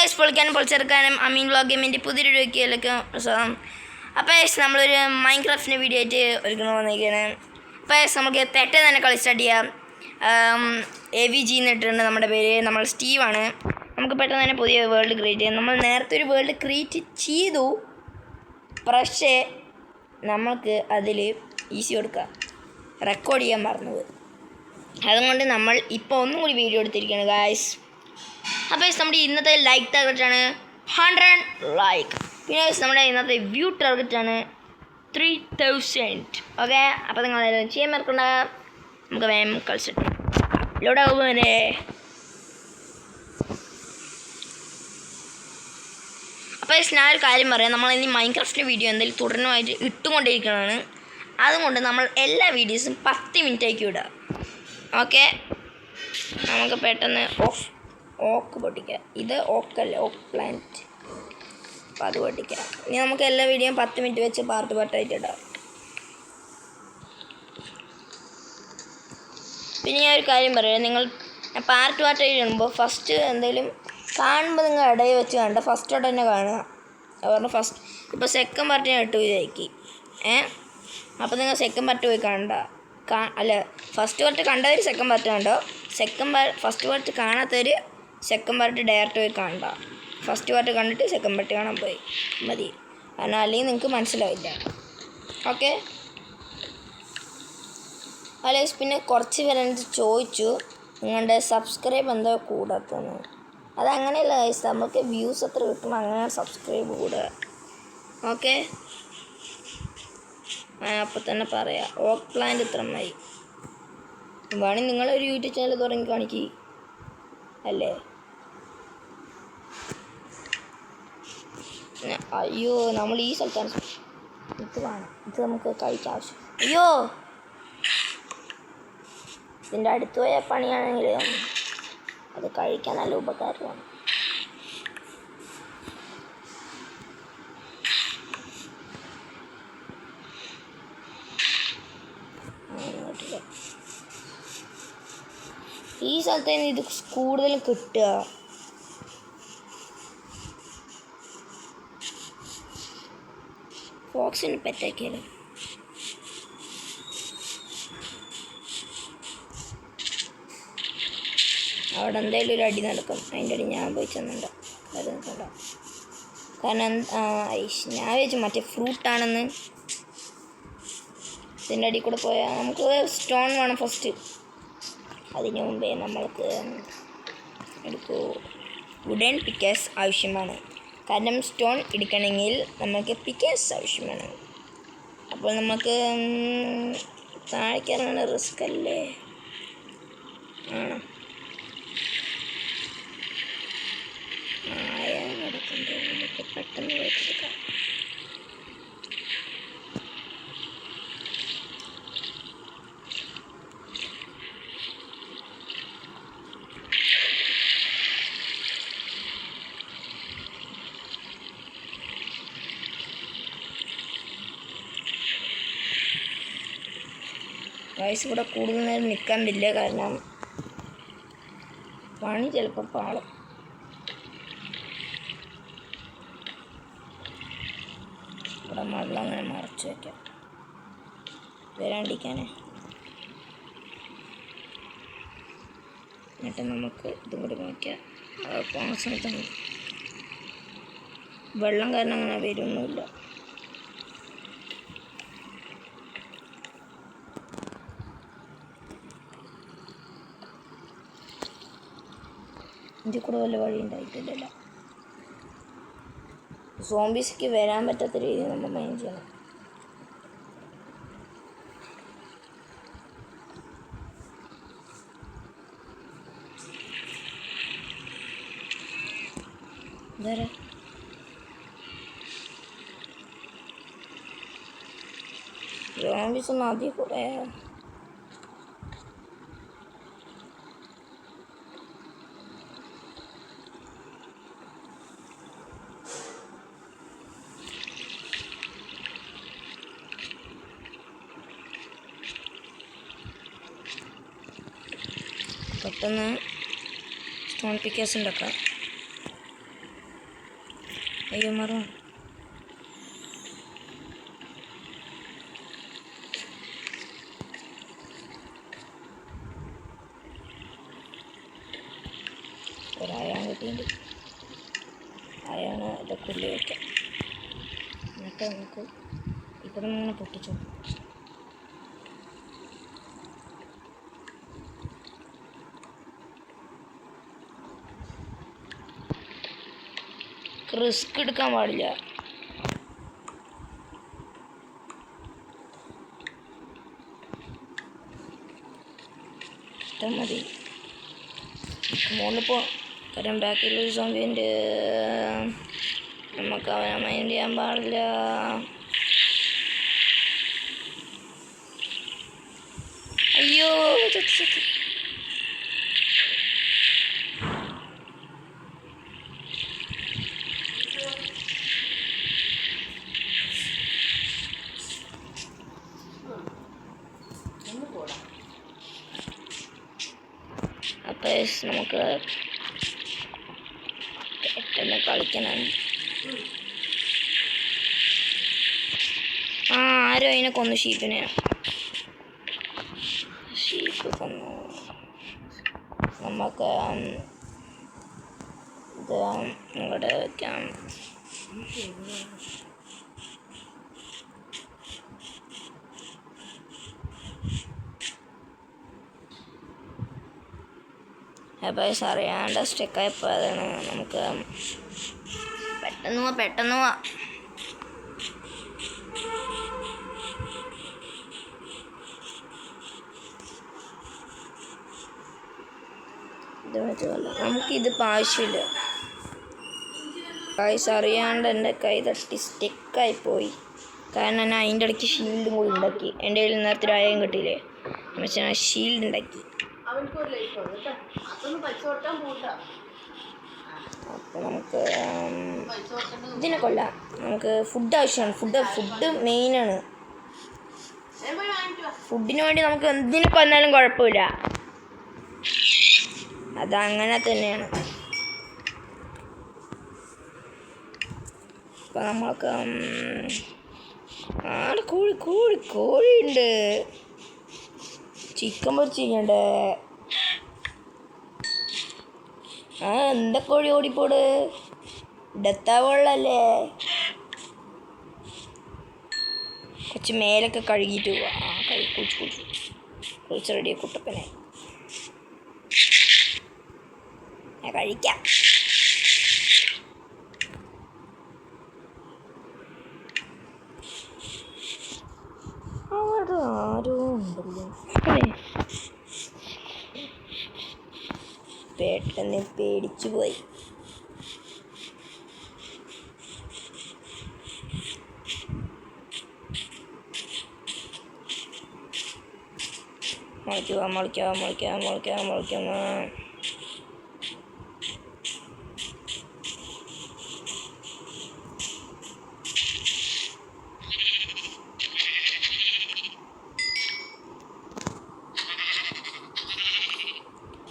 Guys പൊളിക്കാനും പൊളിച്ചെടുക്കാനും അമീൻ vlog ഗെയിമിൻ്റെ പുതിയൊരു വീഡിയോയിലേക്ക് സ്വാഗതം. അപ്പോൾ ഗൈസ് നമ്മളൊരു മൈൻക്രാഫ്റ്റിൻ്റെ വീഡിയോ ആയിട്ട് ഒരുക്കണം വന്നിരിക്കുകയാണ്. അപ്പോൾ ഗൈസ് നമുക്ക് പെട്ടെന്ന് തന്നെ കളി സ്റ്റാർട്ട് ചെയ്യാം. AVG എന്നിട്ടുണ്ട് നമ്മുടെ പേര്. നമ്മൾ സ്റ്റീവാണ്. നമുക്ക് പെട്ടെന്ന് തന്നെ പുതിയ വേൾഡ് ക്രിയേറ്റ് ചെയ്യാം. നമ്മൾ നേരത്തെ ഒരു വേൾഡ് ക്രിയേറ്റ് ചെയ്തു, പക്ഷേ നമുക്ക് അതിൽ ഈസി കൊടുക്കാം, റെക്കോർഡ് ചെയ്യാൻ പറഞ്ഞത്. അതുകൊണ്ട് നമ്മൾ ഇപ്പോൾ ഒന്നും കൂടി വീഡിയോ എടുത്തിരിക്കുകയാണ് ഗൈസ്. അപ്പോൾ നമ്മുടെ ഇന്നത്തെ ലൈക്ക് ടാർഗറ്റാണ് 100 ലൈക്ക്. പിന്നെ നമ്മുടെ ഇന്നത്തെ വ്യൂ ടാർഗറ്റാണ് 3000. ഓക്കെ, അപ്പോൾ നിങ്ങൾ ചെയ്യാൻ മറക്കണ്ട. നമുക്ക് വേഗം കളിച്ചിട്ട് ലോഡാകുമ്പോൾ അപ്പോൾ ഞാനൊരു കാര്യം പറയാം. നമ്മൾ ഇനി മൈൻക്രാഫ്റ്റിൻ്റെ വീഡിയോ എന്തെങ്കിലും തുടർന്നുമായിട്ട് ഇട്ടുകൊണ്ടിരിക്കുന്നതാണ്. അതുകൊണ്ട് നമ്മൾ എല്ലാ വീഡിയോസും 10 മിനിറ്റ് ആക്കി വിടുക. ഓക്കെ, നമുക്ക് പെട്ടെന്ന് ഓക്ക് പൊട്ടിക്കാം. ഇത് ഓക്കല്ല, ഓക്ക് പ്ലാന്റ്. അപ്പോൾ അത് പൊട്ടിക്കാം. ഇനി നമുക്ക് എല്ലാ വീഡിയോയും 10 മിനിറ്റ് വെച്ച് പാർട്ടായിട്ട് ഇടാം. പിന്നെ ഞാൻ ഒരു കാര്യം പറയാം. നിങ്ങൾ പാർട്ടായിട്ട് ഇടുമ്പോൾ ഫസ്റ്റ് എന്തെങ്കിലും കാണുമ്പോൾ നിങ്ങൾ ഇടയിൽ വെച്ച് കണ്ട ഫസ്റ്റ് തൊട്ട് തന്നെ കാണുക. അതുകൊണ്ട് ഫസ്റ്റ് ഇപ്പോൾ സെക്കൻഡ് പാർട്ട് ഞാൻ ഇട്ട് വിചാരിക്കും. അപ്പോൾ നിങ്ങൾ സെക്കൻഡ് പാർട്ട് പോയി കണ്ട അല്ല, ഫസ്റ്റ് പാർട്ട് കണ്ടവർ സെക്കൻഡ് പാർട്ട് കണ്ടോ, ഫസ്റ്റ് പാർട്ട് കാണാത്തവർ സെക്കൻഡ് പാർട്ട് ഡയറക്റ്റ് പോയി കാണണ്ട. ഫസ്റ്റ് പാർട്ട് കണ്ടിട്ട് സെക്കൻഡ് പാർട്ട് കാണാൻ പോയി മതി. കാരണം അല്ലെങ്കിൽ നിങ്ങൾക്ക് മനസ്സിലാവില്ല. ഓക്കെ, അല്ലെ. പിന്നെ കുറച്ച് പേര് എനിക്ക് ചോദിച്ചു നിങ്ങളുടെ സബ്സ്ക്രൈബ് എന്താ കൂടാത്തതെന്ന്. അതങ്ങനെയല്ല ഗൈസ്, നമുക്ക് വ്യൂസ് എത്ര കിട്ടണം അങ്ങനെ സബ്സ്ക്രൈബ് കൂടുക. ഓക്കെ, അപ്പോൾ തന്നെ പറയാം. ഓക്ക് പ്ലാന്റ് ഇത്ര മതി. വേണമെങ്കിൽ നിങ്ങളൊരു യൂട്യൂബ് ചാനൽ തുടങ്ങി കാണിക്കുക അല്ലേ. അയ്യോ, നമ്മൾ ഈ സ്ഥലത്താണ്. ഇത് വേണം, ഇത് നമുക്ക് കഴിക്കാൻ ആവശ്യം. അയ്യോ, ഇതിൻ്റെ അടുത്ത് പോയ പണിയാണെങ്കിൽ അത് കഴിക്കാൻ നല്ല ഉപകാരമാണ്. ഈ സ്ഥലത്ത് നിന്ന് ഇത് കൂടുതലും കിട്ടുക. ഫോക്സിന് പെറ്റാക്കിയാലോ. അവിടെ എന്തായാലും ഒരു അടി നടക്കും. അതിൻ്റെ അടി ഞാൻ പോയി ചെന്നുണ്ടോ അത് നിൽക്കണ്ട. കാരണം ഞാൻ വെച്ചു മറ്റേ ഫ്രൂട്ടാണെന്ന്. ഇതിൻ്റെ അടി കൂടെ പോയാൽ നമുക്ക് സ്റ്റോൺ വേണം ഫസ്റ്റ്. അതിന് മുമ്പേ നമ്മൾക്ക് വുഡൻ പിക്കേഴ്സ് ആവശ്യമാണ്. കാരണം സ്റ്റോൺ എടുക്കണമെങ്കിൽ നമുക്ക് പിക്കേഴ്സ് ആവശ്യമാണ്. അപ്പോൾ നമുക്ക് താഴേക്ക് ഇറങ്ങുന്ന റിസ്ക് അല്ലേ. ആണോ, നടക്കണ്ടേ. നമുക്ക് പെട്ടെന്ന് പോയിട്ടെടുക്കാം. വയസ്സ് ഇവിടെ കൂടുതൽ നേരം നിൽക്കാണ്ടില്ല, കാരണം പണി ചിലപ്പോൾ പാളും. ഇവിടെ വെള്ളം അങ്ങനെ മറച്ച് വയ്ക്കാം വരാണ്ടിരിക്കാനേ. എന്നിട്ട് നമുക്ക് ഇതും കൂടി നോക്കിയാൽ പോകുന്ന സമയത്ത് വെള്ളം കാരണം അങ്ങനെ വരുമൊന്നുമില്ല. ഇതിൽ കൂടെ വല്ല വഴി ഉണ്ടായിട്ടില്ലല്ലോ. സോംബീസിക്ക് വരാൻ പറ്റാത്ത രീതിയിൽ നമ്മൾ മൈൻഡ് ചെയ്യണം. ഇതാരാ സോംബീസ് നദി കൂടെ. പെട്ടെന്ന് സ്റ്റോൺ പിക്കേഴ്സ് ഉണ്ടാക്കാം. അയ്യോ മറന്നു. ഒരായാണ് കിട്ടിയിട്ട് അയാണ് ഇതൊക്കെ ഉള്ളി വയ്ക്കാം. എന്നിട്ട് നമുക്ക് ഇവിടെ നിന്ന് പൊട്ടിച്ചു. റിസ്ക് എടുക്കാൻ പാടില്ല. ഇഷ്ടം മതി. മുകളിലിപ്പോൾ കാരണം ബാക്കിയുള്ളൊരു സോംബിയുണ്ട്. നമുക്ക് അവനെ മൈൻഡ് ചെയ്യാൻ പാടില്ല. അയ്യോ ചത്തി. അപ്പം നമുക്ക് പെട്ടെന്ന് കളിക്കണം. ആരോ അതിനെ കൊന്നു. ഷീപ്പിനെ ഷീപ്പ് കൊന്നു. നമുക്ക് ഇത് ഇവിടെ വയ്ക്കാം. അപ്പോൾ അറിയാണ്ട് സ്റ്റെക്കായപ്പോൾ അതാണ്. നമുക്ക് പെട്ടെന്ന് പോവാ. ഇത് പറ്റുമല്ല. നമുക്കിതിപ്പോൾ ആവശ്യമില്ല. അറിയാണ്ട് എൻ്റെ കൈ തട്ടി സ്റ്റെക്കായിപ്പോയി. കാരണം ഞാൻ അതിൻ്റെ ഇടയ്ക്ക് ഷീൽഡും കൂടി ഉണ്ടാക്കി. എൻ്റെ കയ്യിൽ നേരത്തെ ഒരു അയം കിട്ടിയില്ലേ, പക്ഷേ ഞാൻ ഷീൽഡ് ഉണ്ടാക്കി. അപ്പോൾ നമുക്ക് ഇതിനെ കൊല്ലാം. നമുക്ക് ഫുഡ് ആവശ്യമാണ്. ഫുഡ് മെയിനാണ്. ഫുഡിന് വേണ്ടി നമുക്ക് എന്തിനെ കൊന്നാലും കുഴപ്പമില്ല. അതങ്ങനെ തന്നെയാണ്. അപ്പം നമ്മൾക്ക് കോഴിയുണ്ട്. ചിക്കൻ പൊരിച്ചിരിക്കണ്ടേ. എന്താ കോഴി ഓടിപ്പോട്. ഡെത്താവുള്ളല്ലേ. കുറച്ച് മേലൊക്കെ കഴുകിയിട്ട് പോവാ. കുളിച്ച് റെഡിയാ കുട്ടപ്പനെ. ഞാൻ കഴിക്കാം. അവിടെ ആരോ ഉണ്ടല്ലോ. പെട്ടെന്ന് പേടിച്ചു പോയി. മുളയ്ക്കുക.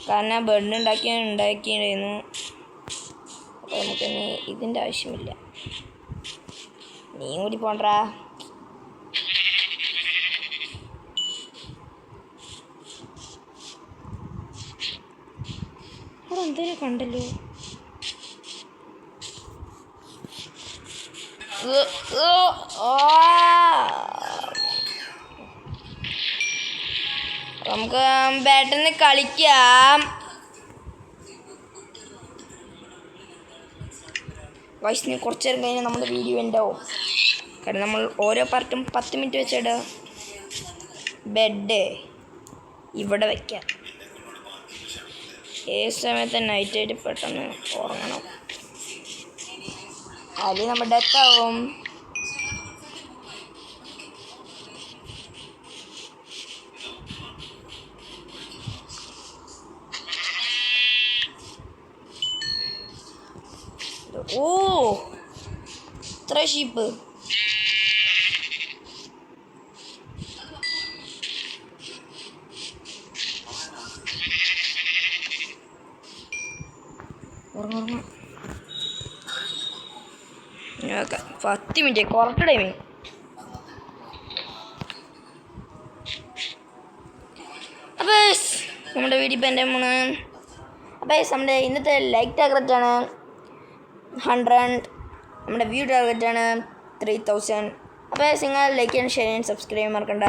കാരണം ബെഡ് ഉണ്ടാക്കിയിരുന്നു. അപ്പോൾ നമുക്കിനി ഇതിൻ്റെ ആവശ്യമില്ല. നീ കൂടി പോണ്ടാ. അവിടെ എന്തേലും കണ്ടല്ലോ. നമുക്ക് പെട്ടെന്ന് കളിക്കാം. വയസ്സിന് കുറച്ച് നേരം കഴിഞ്ഞാൽ നമ്മുടെ വീഡിയോ ഉണ്ടാവും. കാരണം നമ്മൾ ഓരോ പാർട്ടും 10 മിനിറ്റ് വെച്ചിട്ട് ബെഡ് ഇവിടെ വയ്ക്കാം. ഏത് സമയത്ത് നൈറ്റായിട്ട് പെട്ടെന്ന് ഉറങ്ങണം. അതിൽ നമ്മൾ ഡെത്താവും. ഓ ഇത്ര sheep. Okay 10 minute correct timing. അപ്പോൾ നമ്മുടെ വീഡിയോ ഇപ്പം എൻ്റെ മൂന്ന്. അപ്പോൾ നമ്മുടെ ഇന്നത്തെ ലൈക്ക് ടാർഗറ്റാണ് 100, നമ്മുടെ വ്യൂ ടാർഗറ്റാണ് 3000. അപ്പോൾ നിങ്ങൾ ലൈക്ക് ചെയ്യാൻ ഷെയർ ചെയ്യാൻ സബ്സ്ക്രൈബ് മറക്കണ്ട.